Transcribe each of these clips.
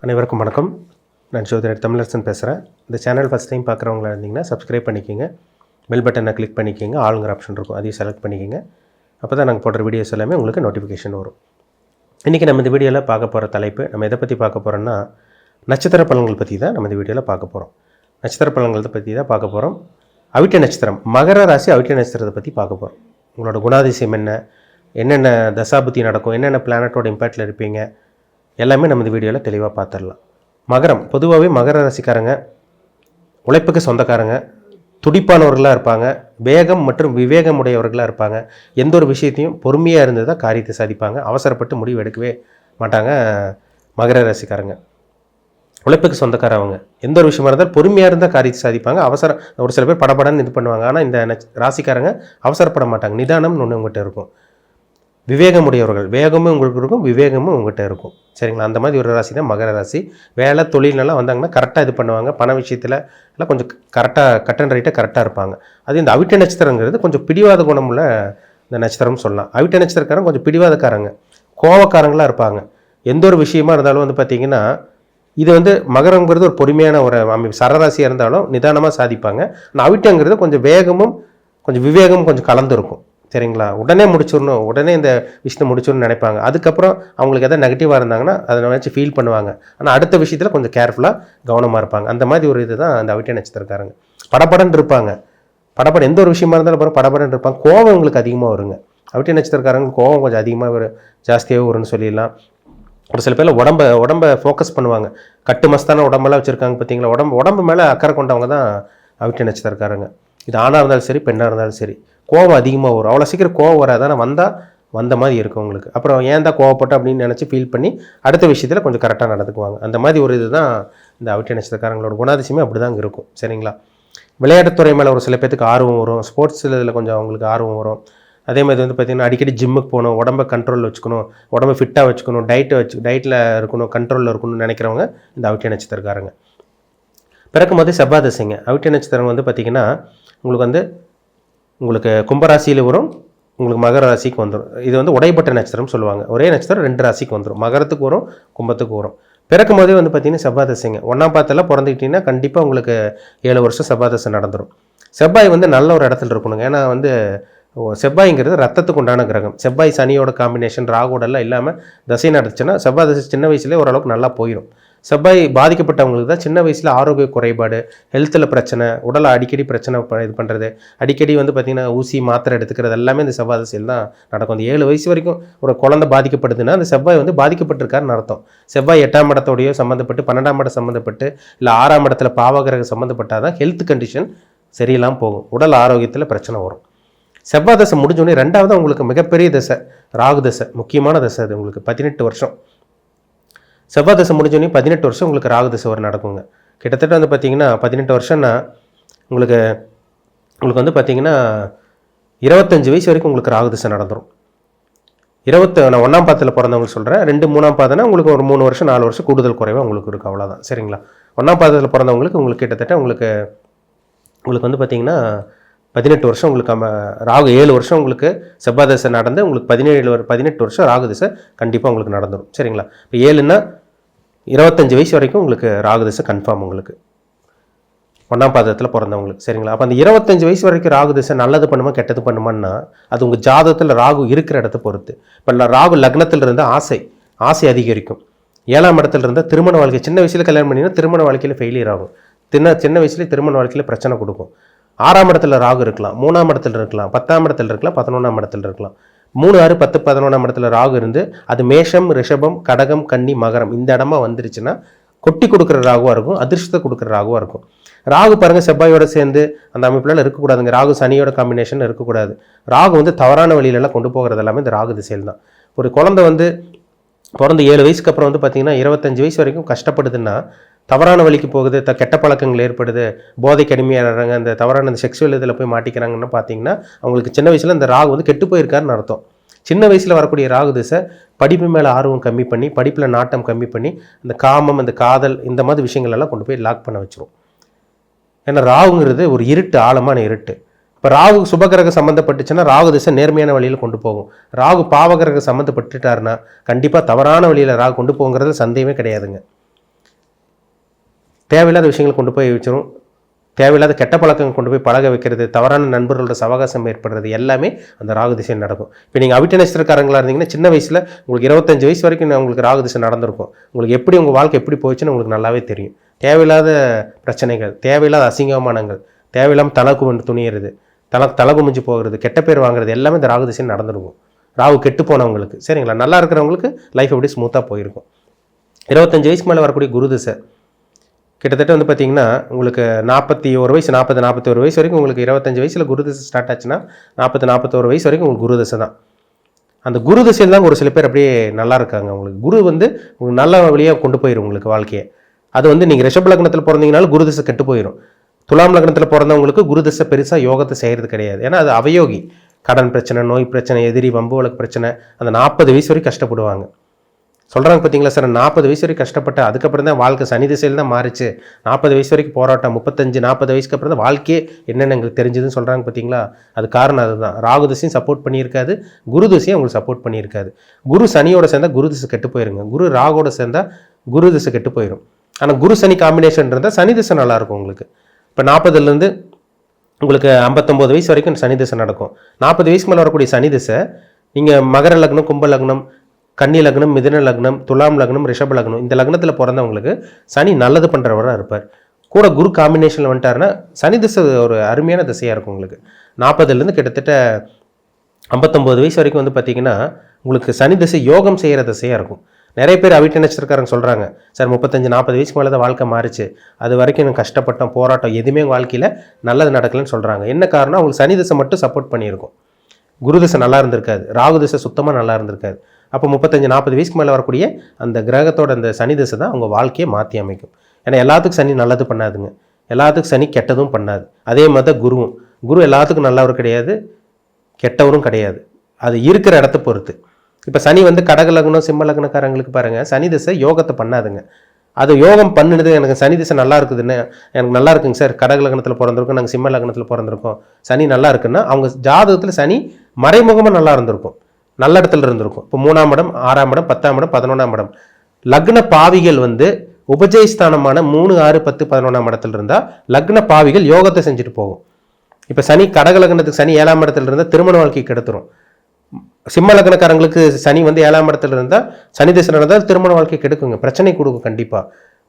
அனைவருக்கும் வணக்கம். நான் ஜோதிடர் தமிழரசன் பேசுகிறேன். இந்த சேனல் ஃபஸ்ட் டைம் பார்க்குறவங்களா இருந்தீங்கன்னா சப்ஸ்கிரைப் பண்ணிக்கோங்க, பெல் பட்டனை கிளிக் பண்ணிக்கோங்க, ஆளுங்கிற ஆப்ஷன் இருக்கும், அதையும் செலக்ட் பண்ணிக்கோங்க. அப்போ தான் நாங்கள் போடுற வீடியோஸ் எல்லாமே உங்களுக்கு நோட்டிஃபிகேஷன் வரும். இன்றைக்கி நம்ம இந்த வீடியோவில் பார்க்க போகிற தலைப்பு, நம்ம எதை பற்றி பார்க்க போகிறோம்னா நட்சத்திர பலன்கள் பற்றி தான் நம்ம இந்த வீடியோவில் பார்க்க போகிறோம். நட்சத்திர பலன்களை பற்றி தான் பார்க்க போகிறோம். அவிட்ட நட்சத்திரம், மகர ராசி அவிட்ட நட்சத்திரத்தை பற்றி பார்க்க போகிறோம். உங்களோட குணாதிசயம் என்ன, என்னென்ன தசாபுத்தி நடக்கும், என்னென்ன பிளானட்டோட இம்பேக்டில் இருப்பீங்க, எல்லாமே நம்ம இந்த வீடியோவில் தெளிவாக பார்த்துடலாம். மகரம், பொதுவாகவே மகர ராசிக்காரங்க உழைப்புக்கு சொந்தக்காரங்க, துடிப்பானவர்களாக இருப்பாங்க, வேகம் மற்றும் விவேகம் உடையவர்களாக இருப்பாங்க. எந்த ஒரு விஷயத்தையும் பொறுமையாக இருந்து தான் காரியத்தை சாதிப்பாங்க. அவசரப்பட்டு முடிவு எடுக்கவே மாட்டாங்க மகர ராசிக்காரங்க. உழைப்புக்கு சொந்தக்காரவங்க, எந்த ஒரு விஷயமா இருந்தாலும் பொறுமையாக இருந்தால் காரியத்தை சாதிப்பாங்க. ஒரு சில பேர் படபடன்னு இது பண்ணுவாங்க. ஆனால் இந்த ராசிக்காரங்க அவசரப்பட மாட்டாங்க. நிதானம்னு ஒன்று உங்கள்கிட்ட இருக்கும். விவேகமுடையவர்கள், வேகமும் உங்களுக்கு இருக்கும், விவேகமும் உங்கள்கிட்ட இருக்கும். சரிங்களா? அந்த மாதிரி ஒரு ராசி தான் மகர ராசி. வேலை தொழிலெல்லாம் வந்தாங்கன்னா கரெக்டாக இது பண்ணுவாங்க. பண விஷயத்தில் எல்லாம் கொஞ்சம் கரெக்டாக கட் அண்ட் ரைட்டாக கரெக்டாக இருப்பாங்க. அது இந்த அவிட்ட நட்சத்திரங்கிறது கொஞ்சம் பிடிவாத குணமுள்ள இந்த நட்சத்திரம்னு சொல்லலாம். அவிட்ட நட்சத்திரக்காரங்க கொஞ்சம் பிடிவாதக்காரங்க, கோவக்காரங்களாக இருப்பாங்க. எந்த ஒரு விஷயமா இருந்தாலும் பார்த்திங்கன்னா இது மகரங்கிறது ஒரு பொறுமையான ஒரு அமைப்பு. சரராசியாக இருந்தாலும் நிதானமாக சாதிப்பாங்க. ஆனால் அவிட்டங்கிறது கொஞ்சம் வேகமும் கொஞ்சம் விவேகமும் கொஞ்சம் கலந்துருக்கும். சரிங்களா? உடனே முடிச்சிடணும், உடனே இந்த விஷயத்தை முடிச்சிடணும்னு நினைப்பாங்க. அதுக்கப்புறம் அவங்களுக்கு எதாவது நெகட்டிவாக இருந்தாங்கன்னா அதை நினச்சி ஃபீல் பண்ணுவாங்க. ஆனால் அடுத்த விஷயத்தில் கொஞ்சம் கேர்ஃபுல்லாக கவனமாக இருப்பாங்க. அந்த மாதிரி ஒரு இது தான் அந்த அவிட்ட நட்சத்திரக்காரங்க. படப்படன்னு இருப்பாங்க. எந்த ஒரு விஷயமா இருந்தாலும் படப்படன்னு இருப்பாங்க. கோவம் உங்களுக்கு அதிகமாக வருங்க. அவிட்ட நட்சத்திரக்காரங்க கோவம் கொஞ்சம் அதிகமாக ஜாஸ்தியாகவே வரும்னு சொல்லிடலாம். ஒரு சில பேர் உடம்பை ஃபோக்கஸ் பண்ணுவாங்க. கட்டு மஸ்தான உடம்பெல்லாம் வச்சுருக்காங்க பார்த்தீங்களா? உடம்பு மேலே அக்கறை கொண்டவங்க தான் அவிட்ட நட்சத்திரக்காரங்க. இது ஆணாக இருந்தாலும் சரி, பெண்ணாக இருந்தாலும் சரி, கோவம் அதிகமாக வரும். அவ்வளோ சீக்கிரம் கோவம் வராது. ஆனால் வந்த மாதிரி இருக்கும் உங்களுக்கு. அப்புறம் ஏன் தான் கோவப்பட்டோம் அப்படின்னு நினச்சி ஃபீல் பண்ணி அடுத்த விஷயத்தில் கொஞ்சம் கரெக்டாக நடந்துக்குவாங்க. அந்த மாதிரி ஒரு இது தான் இந்த அவிட்ட நட்சத்திரக்காரங்களோட குணாதிசயமே அப்படி தான் இருக்கும். சரிங்களா? விளையாட்டுத்துறை மேலே ஒரு சில பேருக்கு ஆர்வம் வரும். ஸ்போர்ட்ஸ் இதில் கொஞ்சம் அவங்களுக்கு ஆர்வம் வரும். அதே மாதிரி பார்த்திங்கன்னா அடிக்கடி ஜிம்முக்கு போகணும், உடம்பை கண்ட்ரோலில் வச்சுக்கணும், உடம்பை ஃபிட்டாக வச்சுக்கணும், டயட்டில் இருக்கணும், கண்ட்ரோலில் இருக்கணும்னு நினைக்கிறவங்க இந்த அவிட்ட நட்சத்திரக்காரங்க. பிறக்கும் போது செவ்வாய் தசைங்க. அவிட்ட நட்சத்திரம் பார்த்திங்கன்னா உங்களுக்கு கும்பராசியில் வரும், உங்களுக்கு மகர ராசிக்கு வந்துடும். இது உடைப்பட்ட நட்சத்திரம் சொல்லுவாங்க. ஒரே நட்சத்திரம் 2 ராசிக்கு வந்துடும். மகரத்துக்கு வரும், கும்பத்துக்கு வரும். பிறக்கும் போதே பார்த்திங்கன்னா செவ்வாய் தசைங்க. 1ஆம் பாதத்தில் பிறந்துக்கிட்டிங்கன்னா கண்டிப்பாக உங்களுக்கு 7 வருஷம் செவ்வாய் தசை நடந்துடும். செவ்வாய் நல்ல ஒரு இடத்துல இருக்கணுங்க. ஏன்னா செவ்வாய்ங்கிறது ரத்தத்துக்கு உண்டான கிரகம். செவ்வாய் சனியோட காம்பினேஷன், ராகுடெல்லாம் இல்லாமல் தசை நடந்துச்சுன்னா செவ்வாய் தசை சின்ன வயசுலேயே ஓரளவுக்கு நல்லா போயிடும். செவ்வாய் பாதிக்கப்பட்டவங்களுக்கு தான் சின்ன வயசில் ஆரோக்கிய குறைபாடு, ஹெல்த்தில் பிரச்சனை, உடலை அடிக்கடி பிரச்சனை இது பண்ணுறது, அடிக்கடி பார்த்திங்கன்னா ஊசி மாத்திரை எடுத்துக்கிறது எல்லாமே இந்த செவ்வாய் தசையில் தான் நடக்கும். அந்த 7 வயசு வரைக்கும் ஒரு குழந்தை பாதிக்கப்படுதுன்னா அந்த செவ்வாய் பாதிக்கப்பட்டிருக்காருன்னு அர்த்தம். செவ்வாய் 8ஆம் இடத்தோடையோ சம்மந்தப்பட்டு, 12ஆம் இடம் சம்மந்தப்பட்டு, இல்லை 6ஆம் இடத்துல பாவகிரகம் சம்மந்தப்பட்டால் தான் ஹெல்த் கண்டிஷன் சரியில்லாமல் போகும், உடல் ஆரோக்கியத்தில் பிரச்சனை வரும். செவ்வாய் தசை முடிஞ்சோடனே 2வது உங்களுக்கு மிகப்பெரிய தசை ராகு தசை, முக்கியமான தசை. அது உங்களுக்கு 18 வருஷம். செவ்வாய் தசை முடிஞ்சோடனே 18 வருஷம் உங்களுக்கு ராகு தசை ஒரு நடக்குங்க. கிட்டத்தட்ட பார்த்திங்கன்னா 18 வருஷம்னா உங்களுக்கு பார்த்திங்கன்னா 25 வயசு வரைக்கும் உங்களுக்கு ராகு தசை நடந்துடும். நான் 1ஆம் பாதத்தில் பிறந்தவங்களுக்கு சொல்கிறேன். 2, 3ஆம் பாதம்னா உங்களுக்கு ஒரு 3 வருஷம் 4 வருஷம் கூடுதல் குறைவாக உங்களுக்கு இருக்குது, அவ்வளோதான். சரிங்களா? 1ஆம் பாதத்தில் பிறந்தவங்களுக்கு கிட்டத்தட்ட உங்களுக்கு பார்த்திங்கன்னா 18 வருஷம் உங்களுக்கு ராகு, 7 வருஷம் உங்களுக்கு செவ்வாய் தசை நடந்து உங்களுக்கு 18 வருஷம் ராகு தசை கண்டிப்பாக உங்களுக்கு நடந்துடும். சரிங்களா? இப்போ 7ன்னா 25 வயசு வரைக்கும் உங்களுக்கு ராகு தசை கன்ஃபார்ம் உங்களுக்கு 1ஆம் பாதத்தில் பிறந்தவங்களுக்கு. சரிங்களா? அப்போ அந்த 25 வயசு வரைக்கும் ராகு தசை நல்லது பண்ணுமா கெட்டது பண்ணுமான்னா அது உங்கள் ஜாதகத்தில் ராகு இருக்கிற இடத்த பொறுத்து. இப்போ ராகு லக்னத்தில் இருந்தால் ஆசை அதிகரிக்கும். 7ஆம் இடத்துல இருந்தால் திருமண வாழ்க்கை, சின்ன வயசில் கல்யாணம் பண்ணிங்கன்னா திருமண வாழ்க்கையில் ஃபெயிலியர் ஆகும். சின்ன வயசுலேயே திருமண வாழ்க்கையில் பிரச்சனை கொடுக்கும். 6ஆம் இடத்துல ராகு இருக்கலாம், 3ஆம் இடத்துல இருக்கலாம், 10ஆம் இடத்துல இருக்கலாம், 11ஆம் இடத்துல இருக்கலாம். 3, 6, 10, 11ஆம் இடத்துல ராகு இருந்து அது மேஷம், ரிஷபம், கடகம், கன்னி, மகரம் இந்த இடமா வந்துருச்சுன்னா கொட்டி கொடுக்குற ராகுவாக இருக்கும், அதிர்ஷ்டத்தை கொடுக்குற ராகுவாக இருக்கும். ராகு பாருங்கள் செவ்வாயோட சேர்ந்து அந்த அமைப்புலாம் இருக்கக்கூடாதுங்க. ராகு சனியோட காம்பினேஷன் இருக்கக்கூடாது. ராகு தவறான வழியிலெல்லாம் கொண்டு போகிறது எல்லாமே இந்த ராகு திசையில் தான். ஒரு குழந்தை பிறந்து 7 வயசுக்கு அப்புறம் பார்த்திங்கன்னா 25 வயசு வரைக்கும் கஷ்டப்படுதுன்னா தவறான வழிக்கு போகுது, கெட்ட பழக்கங்கள் ஏற்படுது, போதைக்கு அடிமையாகிறாங்க, அந்த தவறான செக்ஷுவல் இதில் போய் மாட்டிக்கிறாங்கன்னு பார்த்தீங்கன்னா அவங்களுக்கு சின்ன வயசில் இந்த ராகு கெட்டு போயிருக்காருன்னு அர்த்தம். சின்ன வயசில் வரக்கூடிய ராகு திசை படிப்பு மேலே ஆர்வம் கம்மி பண்ணி, படிப்பில் நாட்டம் கம்மி பண்ணி, இந்த காமம், இந்த காதல், இந்த மாதிரி விஷயங்களெல்லாம் கொண்டு போய் லாக் பண்ண வச்சிரும். ஏன்னா ராகுங்கிறது ஒரு இருட்டு, ஆழமான இருட்டு. இப்போ ராகு சுபகிரகம் சம்மந்தப்பட்டுச்சுன்னா ராகு திசை நேர்மையான வழியில் கொண்டு போகும். ராகு பாவகிரகம் சம்மந்தப்பட்டுட்டாருன்னா கண்டிப்பாக தவறான வழியில் ராகு கொண்டு போங்கிறது சந்தேகமே கிடையாதுங்க. தேவையில்லாத விஷயங்களை கொண்டு போய் வச்சிடும். தேவையில்லாத கெட்ட பழக்கங்கள் கொண்டு போய் பழக வைக்கிறது, தவறான நண்பர்களோட சவகாசம் ஏற்படுறது எல்லாமே அந்த ராகு திசையில் நடக்கும். இப்போ நீங்கள் அவிட்ட நட்சத்திரக்காரங்களாக இருந்தீங்கன்னா சின்ன வயசில் உங்களுக்கு 25 வயசு வரைக்கும் உங்களுக்கு ராகு திசை நடந்திருக்கும். உங்களுக்கு எப்படி உங்கள் வாழ்க்கை எப்படி போச்சுன்னு உங்களுக்கு நல்லாவே தெரியும். தேவையில்லாத பிரச்சனைகள், தேவையில்லாத அசிங்கமானங்கள், தேவையில்லாமல் தலகு துணியிறது, தலகுமிஞ்சு போகிறது, கெட்ட பேர் வாங்குறது எல்லாமே இந்த ராகு திசையில் நடந்துருக்கும். ராகு கெட்டு போனவங்களுக்கு, சரிங்களா, நல்லா இருக்கிறவங்களுக்கு லைஃப் எப்படி ஸ்மூத்தாக போயிருக்கும். 25 வயசுக்கு மேலே வரக்கூடிய குரு திசை கிட்டத்தட்ட வந்து பார்த்தீங்கன்னா உங்களுக்கு 41 வயசு 41 வயசு வரைக்கும் உங்களுக்கு 25 வயசில் குரு திசை ஸ்டார்ட் ஆச்சுன்னா 41 வயசு வரைக்கும் உங்களுக்கு குரு திசை தான். அந்த குரு திசையில் தான் ஒரு சில பேர் அப்படியே நல்லா இருக்காங்க. உங்களுக்கு குரு வந்து உங்களுக்கு நல்ல வழியாக கொண்டு போயிடும் உங்களுக்கு வாழ்க்கையை. அது வந்து நீங்கள் ரிஷப லக்னத்தில் பிறந்தீங்கனாலும் குரு திசை கெட்டு போயிடும். துலாம் லக்னத்தில் பிறந்தவங்களுக்கு குரு திசை பெருசாக யோகத்தை செய்கிறது கிடையாது. ஏன்னா அது அவயோகி. கடன் பிரச்சனை, நோய் பிரச்சனை, எதிரி வம்பு வழக்கு பிரச்சனை, அந்த 40 வயசு வரைக்கும் கஷ்டப்படுவாங்க. சொல்கிறாங்க பார்த்தீங்களா சார், 40 வயசு வரைக்கும் கஷ்டப்பட்ட அதுக்கப்புறம் தான் வாழ்க்கை சனி திசையில் தான் மாறிச்சு. 40 வயசு வரைக்கும் போராட்டம், 35-40 வயசுக்கு அப்புறம் தான் வாழ்க்கையே என்னென்னு எங்களுக்கு தெரிஞ்சதுன்னு சொல்கிறாங்க பார்த்தீங்களா. அது காரணம் அதுதான். ராகு திசையும் சப்போர்ட் பண்ணியிருக்காது, குரு திசையும் உங்களுக்கு சப்போர்ட் பண்ணியிருக்காது. குரு சனியோட சேர்ந்தால் குரு திசை கெட்டு போயிருங்க. குரு ராகோட சேர்ந்தால் குரு திசை கெட்டு போயிடும். ஆனால் குரு சனி காம்பினேஷன் இருந்தால் சனி திசை நல்லாயிருக்கும் உங்களுக்கு. இப்போ 40லேருந்து உங்களுக்கு 59 வயசு வரைக்கும் சனி திசை நடக்கும். 40 வயசுக்கு மேலே வரக்கூடிய சனி திசை நீங்கள் மகர லக்னம், கும்ப லக்னம், கன்னி லக்னம், மிதுன லக்னம், துலாம் லக்னம், ரிஷப லக்னம் இந்த லக்னத்தில் பிறந்தவங்களுக்கு சனி நல்லது பண்ணுறவராக இருப்பார். கூட குரு காம்பினேஷனில் வந்துட்டாருன்னா சனி திசை ஒரு அருமையான திசையாக இருக்கும் உங்களுக்கு. 40லேருந்து கிட்டத்தட்ட 59 வயசு வரைக்கும் வந்து பார்த்திங்கன்னா உங்களுக்கு சனி திசை யோகம் செய்கிற திசையாக இருக்கும். நிறைய பேர் அவிட்ட நட்சத்திரக்காரங்க சொல்கிறாங்க, சார் 35-40 வயசுக்கு மேலே தான் வாழ்க்கை மாறிச்சு, அது வரைக்கும் எனக்கு கஷ்டப்பட்டோம், போராட்டம், எதுவுமே வாழ்க்கையில் நல்லது நடக்கலன்னு சொல்கிறாங்க. என்ன காரணம், அவங்களுக்கு சனி திசை மட்டும் சப்போர்ட் பண்ணியிருக்கும். குரு திசை நல்லா இருந்திருக்காது, ராகு திசை சுத்தமாக நல்லா இருந்திருக்காது. அப்போ 35-40 வயசுக்கு மேலே வரக்கூடிய அந்த கிரகத்தோட அந்த சனி திசை தான் அவங்க வாழ்க்கையை மாற்றி அமைக்கும். ஏன்னா எல்லாத்துக்கும் சனி நல்லது பண்ணாதுங்க, எல்லாத்துக்கும் சனி கெட்டதும் பண்ணாது. அதே மாதிரி தான் குருவும். குரு எல்லாத்துக்கும் நல்லவரும் கிடையாது, கெட்டவரும் கிடையாது. அது இருக்கிற இடத்த பொறுத்து. இப்போ சனி வந்து கடக லக்னம், சிம்ம லக்னக்காரங்களுக்கு பாருங்கள், சனி திசை யோகத்தை பண்ணாதுங்க. அது யோகம் பண்ணுது, எனக்கு சனி திசை நல்லா இருக்குதுன்னு, எனக்கு நல்லா இருக்குங்க சார், கடக லக்னத்தில் பிறந்திருக்கோம், நாங்கள் சிம்ம லக்னத்தில் பிறந்திருக்கோம், சனி நல்லா இருக்குன்னா அவங்க ஜாதகத்தில் சனி மறைமுகமாக நல்லா இருந்திருக்கும், நல்ல இடத்துல இருந்திருக்கும். இப்போ 3ஆம் இடம், 6ஆம் இடம், 10ஆம் இடம், 11ஆம் இடம் லக்ன பாவிகள் வந்து உபஜயஸ்தானமான 3, 6, 10, 11ஆம் இடத்துல இருந்தால் லக்ன பாவிகள் யோகத்தை செஞ்சுட்டு போகும். இப்போ சனி கடக லக்னத்துக்கு சனி 7ஆம் இடத்துல இருந்தால் திருமண வாழ்க்கை கெடுத்துரும். சிம்ம லக்னக்காரங்களுக்கு சனி வந்து 7ஆம் இடத்துல இருந்தால் சனி திசை நடந்தால் திருமண வாழ்க்கை கெடுக்குங்க, பிரச்சனை கொடுக்கும். கண்டிப்பாக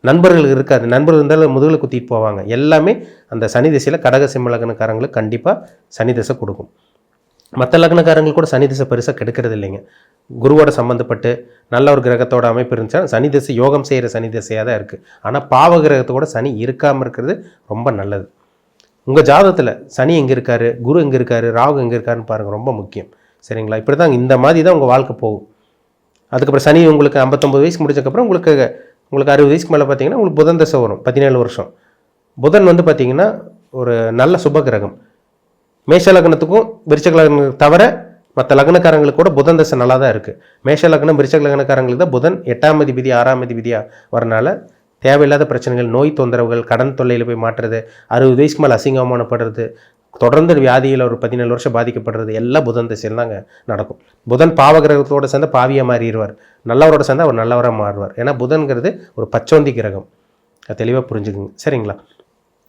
நண்பர்கள் இருக்காது, நண்பர்கள் இருந்தாலும் முதுகில் குத்திட்டு போவாங்க. எல்லாமே அந்த சனி திசையில் கடக சிம்ம லக்னக்காரங்களுக்கு கண்டிப்பாக சனி திசை கொடுக்கும். மற்ற லக்னக்காரங்களுக்கு கூட சனி திசை பெருசாக கெடுக்கிறது இல்லைங்க. குருவோட சம்மந்தப்பட்டு நல்ல ஒரு கிரகத்தோட அமைப்பு இருந்துச்சா சனி திசை யோகம் செய்கிற சனி திசையாக தான் இருக்குது. ஆனால் பாவ கிரகத்தோட சனி இருக்காமல் இருக்கிறது ரொம்ப நல்லது. உங்கள் ஜாதகத்தில் சனி எங்கே இருக்காரு, குரு எங்கே இருக்காரு, ராகு எங்கே இருக்காருன்னு பாருங்கள், ரொம்ப முக்கியம். சரிங்களா? இப்படி தான் இந்த மாதிரி தான் உங்கள் வாழ்க்கை போகும். அதுக்கப்புறம் சனி உங்களுக்கு 59 வயசுக்கு முடிச்சக்கப்புறம் உங்களுக்கு 60 வயசுக்கு மேலே பார்த்தீங்கன்னா உங்களுக்கு புதன் தசை வரும், 17 வருஷம். புதன் வந்து பார்த்தீங்கன்னா ஒரு நல்ல சுப கிரகம். மேஷ லக்னத்துக்கும் விருச்சக லக்னத்துக்கு தவிர மற்ற லக்னக்காரங்களுக்கு கூட புதன் தசை நல்லா தான் இருக்குது. மேஷ லக்னம், விருச்சக லக்னக்காரங்களுக்கு தான் புதன் 8ஆம் அதிபதி 6ஆம் அதிபதியாக வரனால தேவையில்லாத பிரச்சனைகள், நோய் தொந்தரவுகள், கடன் தொல்லையில் போய் மாட்டுறது, 60 வயசுக்கு மேலே அசிங்கமானப்படுறது, தொடர்ந்து வியாதியில் ஒரு 17 வருஷம் பாதிக்கப்படுறது எல்லாம் புதன் திசையில் தாங்க நடக்கும். புதன் பாவகிரகத்தோடு சேர்ந்து பாவியாக மாறிடுவார், நல்லவரோட சேர்ந்து அவர் நல்லவராக மாறுவார். ஏன்னா புதன்கிறது ஒரு பச்சோந்தி கிரகம், அது தெளிவாக புரிஞ்சுக்குங்க. சரிங்களா?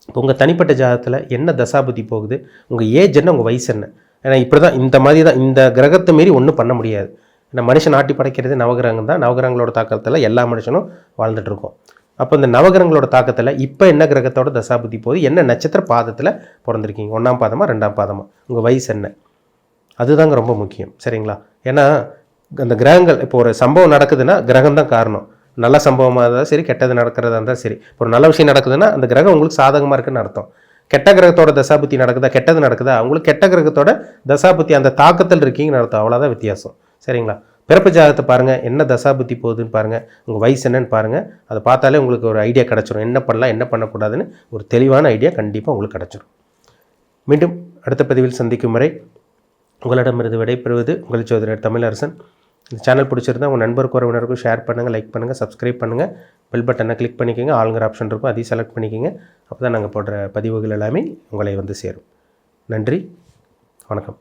இப்போ உங்கள் தனிப்பட்ட ஜாதகத்தில் என்ன தசாபுத்தி போகுது, உங்கள் ஏஜ் என்ன, உங்கள் வயசு என்ன. ஏன்னா இப்படி தான் இந்த மாதிரி தான் இந்த கிரகத்தை மீறி ஒன்றும் பண்ண முடியாது. ஏன்னா மனுஷன் நாட்டி படைக்கிறது நவகிரகம் தான். நவகிரகங்களோட தாக்கத்தில் எல்லா மனுஷனும் வாழ்ந்துட்டுருக்கோம். அப்போ இந்த நவகிரகங்களோட தாக்கத்தில் இப்போ என்ன கிரகத்தோட தசாபுத்தி போகுது, என்ன நட்சத்திர பாதத்தில் பிறந்திருக்கீங்க, 1ஆம் பாதமா 2ஆம் பாதமா, உங்கள் வயசு என்ன, அதுதாங்க ரொம்ப முக்கியம். சரிங்களா? ஏன்னா அந்த கிரகங்கள் இப்போ ஒரு சம்பவம் நடக்குதுன்னா கிரகம் தான் காரணம். நல்ல சம்பவமாக இருந்தாலும் சரி, கெட்டது நடக்கிறதா இருந்தாலும் சரி. ஒரு நல்ல விஷயம் நடக்குதுன்னா அந்த கிரகம் உங்களுக்கு சாதகமாக இருக்குன்னு அர்த்தம். கெட்ட கிரகத்தோட தசாபுத்தி நடக்குதா, கெட்டது நடக்குதா, உங்களுக்கு கெட்ட கிரகத்தோட தசாபுத்தி அந்த தாக்கத்தில் இருக்கீங்கன்னு அர்த்தம். அவ்வளோதான் வித்தியாசம். சரிங்களா? பிறப்பு ஜாதகத்தை பாருங்கள், என்ன தசாபுத்தி போகுதுன்னு பாருங்கள், உங்கள் வயசு என்னன்னு பாருங்கள். அதை பார்த்தாலே உங்களுக்கு ஒரு ஐடியா கிடச்சிரும், என்ன பண்ணலாம் என்ன பண்ணக்கூடாதுன்னு ஒரு தெளிவான ஐடியா கண்டிப்பாக உங்களுக்கு கிடச்சிரும். மீண்டும் அடுத்த பதிவில் சந்திக்கும் வரை உங்களிடமிருந்து விடைபெறுவது உங்கள் ஜோதிடர் தமிழரசன். இந்த சேனல் பிடிச்சிருந்தா உங்கள் நண்பருக்கு உறவினருக்கும் ஷேர் பண்ணுங்கள், லைக் பண்ணுங்கள், சப்ஸ்கிரைப் பண்ணுங்கள், பெல் பட்டனை கிளிக் பண்ணிக்கோங்க, ஆளுங்கிற ஆப்ஷன் இருக்கும் அதையும் செலக்ட் பண்ணிக்கோங்க. அப்போ தான் நாங்கள் போடுற பதிவுகள் எல்லாமே உங்களை வந்து சேரும். நன்றி, வணக்கம்.